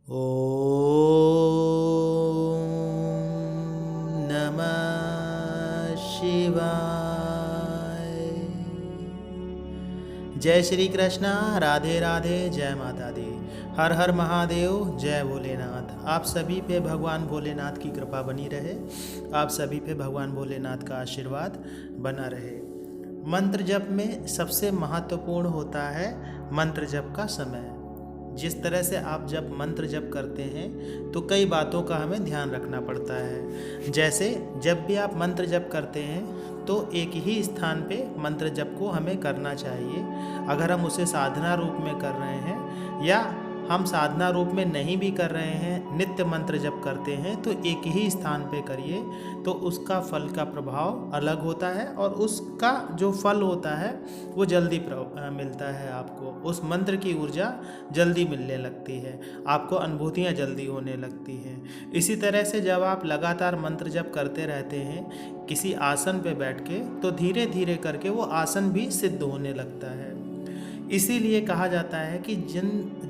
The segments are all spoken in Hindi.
ॐ नमः शिवाय। जय श्री कृष्णा, राधे राधे, जय माता दी, हर हर महादेव, जय भोलेनाथ। आप सभी पे भगवान भोलेनाथ की कृपा बनी रहे, आप सभी पे भगवान भोलेनाथ का आशीर्वाद बना रहे। मंत्र जप में सबसे महत्वपूर्ण होता है मंत्र जप का समय। जिस तरह से आप जब मंत्र जप करते हैं तो कई बातों का हमें ध्यान रखना पड़ता है। जैसे जब भी आप मंत्र जप करते हैं तो एक ही स्थान पे मंत्र जप को हमें करना चाहिए। अगर हम उसे साधना रूप में कर रहे हैं या हम साधना रूप में नहीं भी कर रहे हैं, नित्य मंत्र जप करते हैं, तो एक ही स्थान पे करिए तो उसका फल का प्रभाव अलग होता है और उसका जो फल होता है वो जल्दी मिलता है। आपको उस मंत्र की ऊर्जा जल्दी मिलने लगती है, आपको अनुभूतियाँ जल्दी होने लगती हैं। इसी तरह से जब आप लगातार मंत्र जप करते रहते हैं किसी आसन पे बैठ के, तो धीरे धीरे करके वो आसन भी सिद्ध होने लगता है। इसीलिए कहा जाता है कि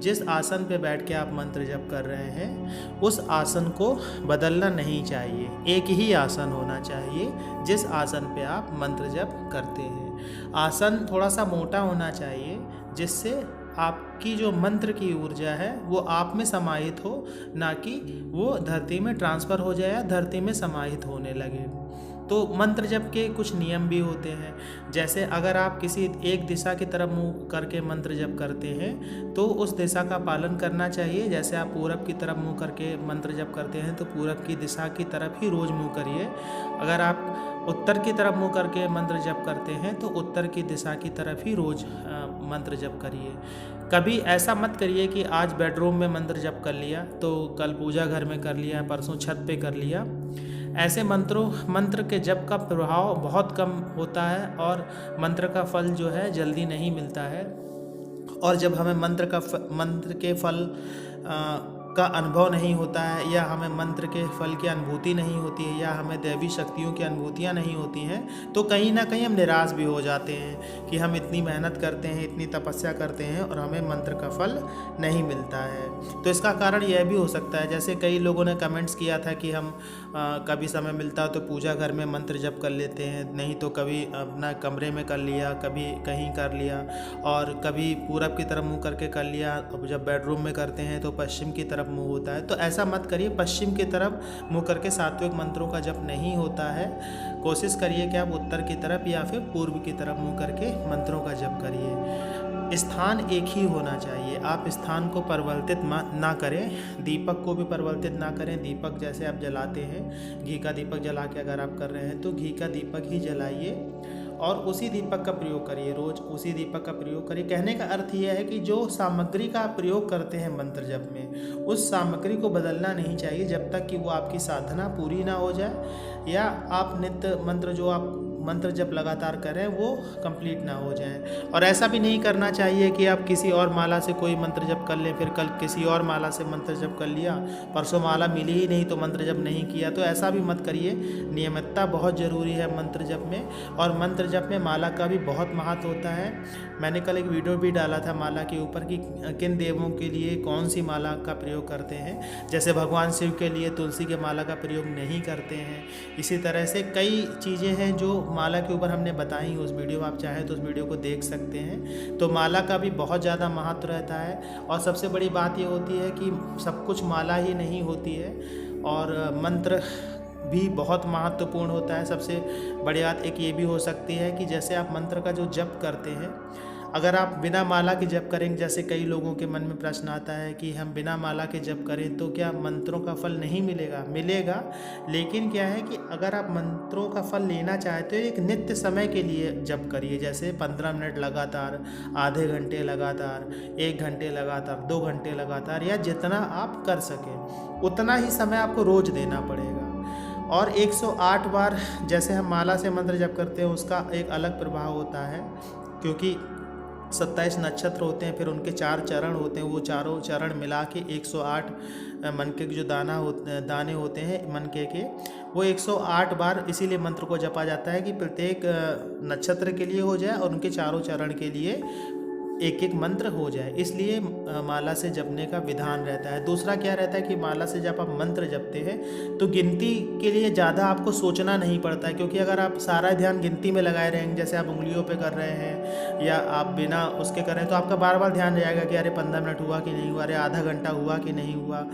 जिस आसन पे बैठ के आप मंत्र जप कर रहे हैं उस आसन को बदलना नहीं चाहिए, एक ही आसन होना चाहिए जिस आसन पे आप मंत्र जप करते हैं। आसन थोड़ा सा मोटा होना चाहिए जिससे आपकी जो मंत्र की ऊर्जा है वो आप में समाहित हो, ना कि वो धरती में ट्रांसफ़र हो जाए या धरती में समाहित होने लगे। तो मंत्र जप के कुछ नियम भी होते हैं। जैसे अगर आप किसी एक दिशा की तरफ मुंह करके मंत्र जप करते हैं तो उस दिशा का पालन करना चाहिए। जैसे आप पूरब की तरफ मुंह करके मंत्र जप करते हैं तो पूरब की दिशा की तरफ ही रोज़ मुंह करिए। अगर आप उत्तर की तरफ मुंह करके मंत्र जप करते हैं तो उत्तर की दिशा की तरफ ही रोज़ मंत्र जप करिए। कभी ऐसा मत करिए कि आज बेडरूम में मंत्र जप कर लिया तो कल पूजा घर में कर लिया, परसों छत पे कर लिया। ऐसे मंत्र के जप का प्रभाव बहुत कम होता है और मंत्र का फल जो है जल्दी नहीं मिलता है। और जब हमें मंत्र के फल का अनुभव नहीं होता है या हमें मंत्र के फल की अनुभूति नहीं होती है या हमें दैवी शक्तियों की अनुभूतियाँ नहीं होती हैं, तो कहीं ना कहीं हम निराश भी हो जाते हैं कि हम इतनी मेहनत करते हैं, इतनी तपस्या करते हैं और हमें मंत्र का फल नहीं मिलता है। तो इसका कारण यह भी हो सकता है, जैसे कई लोगों ने कमेंट्स किया था कि हम कभी समय मिलता है तो पूजा घर में मंत्र जप कर लेते हैं, नहीं तो कभी अपना कमरे में कर लिया, कभी कहीं कर लिया, और कभी पूरब की तरफ मुँह करके कर लिया। अब जब बेडरूम में करते हैं तो पश्चिम की तरफ मुँह होता है। तो ऐसा मत करिए, पश्चिम की तरफ मुँह करके सात्विक मंत्रों का जप नहीं होता है। कोशिश करिए कि आप उत्तर की तरफ या फिर पूर्व की तरफ मुँह करके मंत्रों का जप करिए। स्थान एक ही होना चाहिए, आप स्थान को परिवर्तित ना करें, दीपक को भी परिवर्तित ना करें। दीपक जैसे आप जलाते हैं, घी का दीपक जला के अगर आप कर रहे हैं तो घी का दीपक ही जलाइए और उसी दीपक का प्रयोग करिए, रोज़ उसी दीपक का प्रयोग करिए। कहने का अर्थ यह है कि जो सामग्री का प्रयोग करते हैं मंत्र जप में, उस सामग्री को बदलना नहीं चाहिए जब तक कि वो आपकी साधना पूरी ना हो जाए या आप नित्य मंत्र जो आप मंत्र जप लगातार करें वो कंप्लीट ना हो जाए। और ऐसा भी नहीं करना चाहिए कि आप किसी और माला से कोई मंत्र जप कर लें, फिर कल किसी और माला से मंत्र जप कर लिया, परसों माला मिली ही नहीं तो मंत्र जप नहीं किया। तो ऐसा भी मत करिए। नियमितता बहुत ज़रूरी है मंत्र जप में, और मंत्र जप में माला का भी बहुत महत्व होता है। मैंने कल एक वीडियो भी डाला था माला के ऊपर कि किन देवों के लिए कौन सी माला का प्रयोग करते हैं। जैसे भगवान शिव के लिए तुलसी के माला का प्रयोग नहीं करते हैं। इसी तरह से कई चीज़ें हैं जो माला के ऊपर हमने बताई, उस वीडियो आप चाहें तो उस वीडियो को देख सकते हैं। तो माला का भी बहुत ज़्यादा महत्व रहता है। और सबसे बड़ी बात ये होती है कि सब कुछ माला ही नहीं होती है और मंत्र भी बहुत महत्वपूर्ण होता है। सबसे बड़ी बात एक ये भी हो सकती है कि जैसे आप मंत्र का जो जप करते हैं, अगर आप बिना माला के जप करेंगे, जैसे कई लोगों के मन में प्रश्न आता है कि हम बिना माला के जप करें तो क्या मंत्रों का फल नहीं मिलेगा? मिलेगा, लेकिन क्या है कि अगर आप मंत्रों का फल लेना चाहते हो एक नित्य समय के लिए जप करिए। जैसे 15 मिनट लगातार, आधे घंटे लगातार, 1 घंटे लगातार, 2 घंटे लगातार, या जितना आप कर सकें उतना ही समय आपको रोज़ देना पड़ेगा। और 108 बार जैसे हम माला से मंत्र जप करते हैं उसका एक अलग प्रभाव होता है, क्योंकि 27 नक्षत्र होते हैं, फिर उनके 4 चरण होते हैं। वो चारों चरण मिला के 108 मनके के जो दाने होते हैं मनके के, वो 108 बार इसीलिए मंत्र को जपा जाता है कि प्रत्येक नक्षत्र के लिए हो जाए और उनके चारों चरण के लिए एक एक मंत्र हो जाए, इसलिए माला से जपने का विधान रहता है। दूसरा क्या रहता है कि माला से जब आप मंत्र जपते हैं तो गिनती के लिए ज़्यादा आपको सोचना नहीं पड़ता है, क्योंकि अगर आप सारा ध्यान गिनती में लगाए रहेंगे, जैसे आप उंगलियों पे कर रहे हैं या आप बिना उसके कर रहे हैं, तो आपका बार बार ध्यान जाएगा कि अरे 15 मिनट हुआ कि नहीं हुआ, अरे आधा घंटा हुआ कि नहीं हुआ।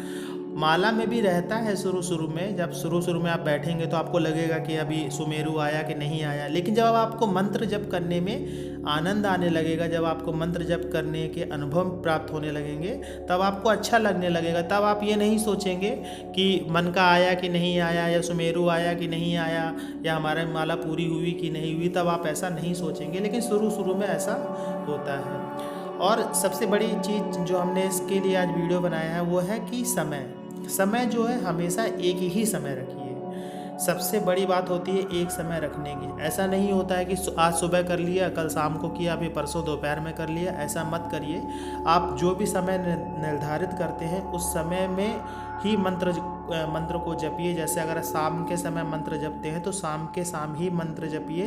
माला में भी रहता है शुरू शुरू में, जब शुरू में आप बैठेंगे तो आपको लगेगा कि अभी सुमेरु आया कि नहीं आया, लेकिन जब आपको मंत्र जप करने में आनंद आने लगेगा, जब आपको मंत्र जप करने के अनुभव प्राप्त होने लगेंगे, तब आपको अच्छा लगने लगेगा। तब आप ये नहीं सोचेंगे कि मन का आया कि नहीं आया, या सुमेरु आया कि नहीं आया, या हमारा माला पूरी हुई कि नहीं हुई, तब आप ऐसा नहीं सोचेंगे। लेकिन शुरू में ऐसा होता है। और सबसे बड़ी चीज़ जो हमने इसके लिए आज वीडियो बनाया है वो है कि समय जो है हमेशा एक ही समय रखिए। सबसे बड़ी बात होती है एक समय रखने की। ऐसा नहीं होता है कि आज सुबह कर लिया, कल शाम को किया, अभी परसों दोपहर में कर लिया, ऐसा मत करिए। आप जो भी समय निर्धारित करते हैं उस समय में ही मंत्र को जपिए। जैसे अगर शाम के समय मंत्र जपते हैं तो शाम के शाम ही मंत्र जपिए,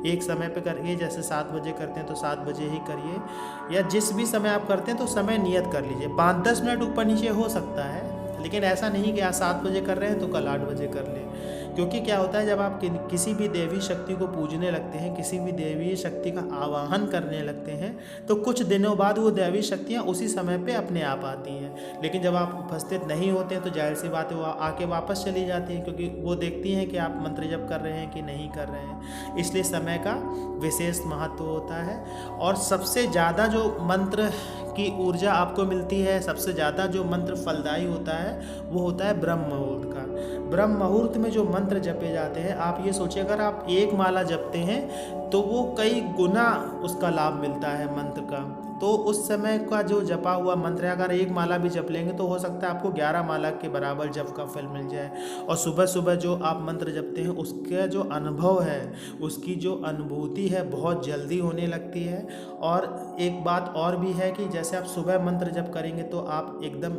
एक समय पे करिए। जैसे 7 बजे करते हैं तो 7 बजे ही करिए, या जिस भी समय आप करते हैं तो समय नियत कर लीजिए। 5-10 मिनट ऊपर नीचे हो सकता है, लेकिन ऐसा नहीं कि आज 7 बजे कर रहे हैं तो कल 8 बजे कर लें। क्योंकि क्या होता है, जब आप किसी भी देवी शक्ति को पूजने लगते हैं, किसी भी देवी शक्ति का आवाहन करने लगते हैं, तो कुछ दिनों बाद वो देवी शक्तियाँ उसी समय पे अपने आप आती हैं। लेकिन जब आप उपस्थित नहीं होते हैं तो जाहिर सी बात है वो आके वापस चली जाती हैं, क्योंकि वो देखती हैं कि आप मंत्र जप कर रहे हैं कि नहीं कर रहे हैं। इसलिए समय का विशेष महत्व होता है। और सबसे ज़्यादा जो मंत्र की ऊर्जा आपको मिलती है, सबसे ज़्यादा जो मंत्र फलदायी होता है वो होता है ब्रह्म मुहूर्त का। ब्रह्म मुहूर्त में जो मंत्र जपे जाते हैं, आप ये सोचिए अगर आप एक माला जपते हैं तो वो कई गुना उसका लाभ मिलता है मंत्र का। तो उस समय का जो जपा हुआ मंत्र है, अगर एक माला भी जप लेंगे तो हो सकता है आपको 11 माला के बराबर जप का फल मिल जाए। और सुबह सुबह जो आप मंत्र जपते हैं उसका जो अनुभव है, उसकी जो अनुभूति है बहुत जल्दी होने लगती है। और एक बात और भी है कि जैसे आप सुबह मंत्र जप करेंगे तो आप एकदम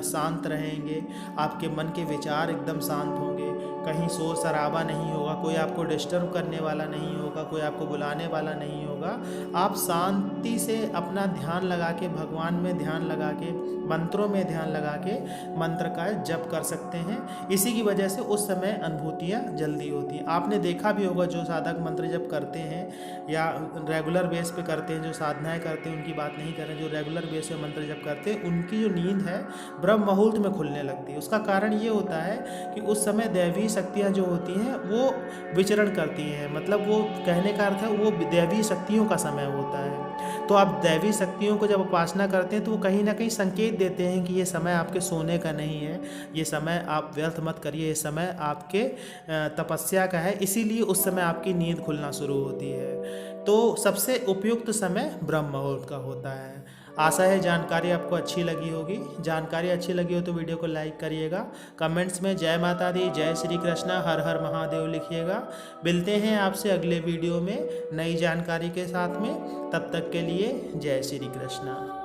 शांत रहेंगे, आपके मन के विचार एकदम शांत होंगे, कहीं शोर शराबा नहीं होगा, कोई आपको डिस्टर्ब करने वाला नहीं होगा, कोई आपको बुलाने वाला नहीं होगा। आप शांति से अपना ध्यान लगा के, भगवान में ध्यान लगा के, मंत्रों में ध्यान लगा के मंत्र का जप कर सकते हैं। इसी की वजह से उस समय अनुभूतियाँ जल्दी होती हैं। आपने देखा भी होगा जो साधक मंत्र जप करते हैं या रेगुलर बेस पे करते हैं, जो साधनाएँ करते हैं उनकी बात नहीं कर रहे, जो रेगुलर बेस पे मंत्र जप करते हैं उनकी जो नींद है ब्रह्म मुहूर्त में खुलने लगती है। उसका कारण ये होता है कि उस समय दैवी शक्तियाँ जो होती हैं वो विचरण करती हैं। मतलब वो कहने का अर्थ है वो दैवी शक्तियों का समय होता है। तो आप दैवी शक्तियों को जब उपासना करते हैं तो वो कहीं ना कहीं संकेत देते हैं कि ये समय आपके सोने का नहीं है, ये समय आप व्यर्थ मत करिए, ये समय आपके तपस्या का है। इसीलिए उस समय आपकी नींद खुलना शुरू होती है। तो सबसे उपयुक्त समय ब्रह्म मुहूर्त का होता है। आशा है जानकारी आपको अच्छी लगी होगी। जानकारी अच्छी लगी हो तो वीडियो को लाइक करिएगा। कमेंट्स में जय माता दी, जय श्री कृष्णा, हर हर महादेव लिखिएगा। मिलते हैं आपसे अगले वीडियो में नई जानकारी के साथ में। तब तक के लिए जय श्री कृष्णा।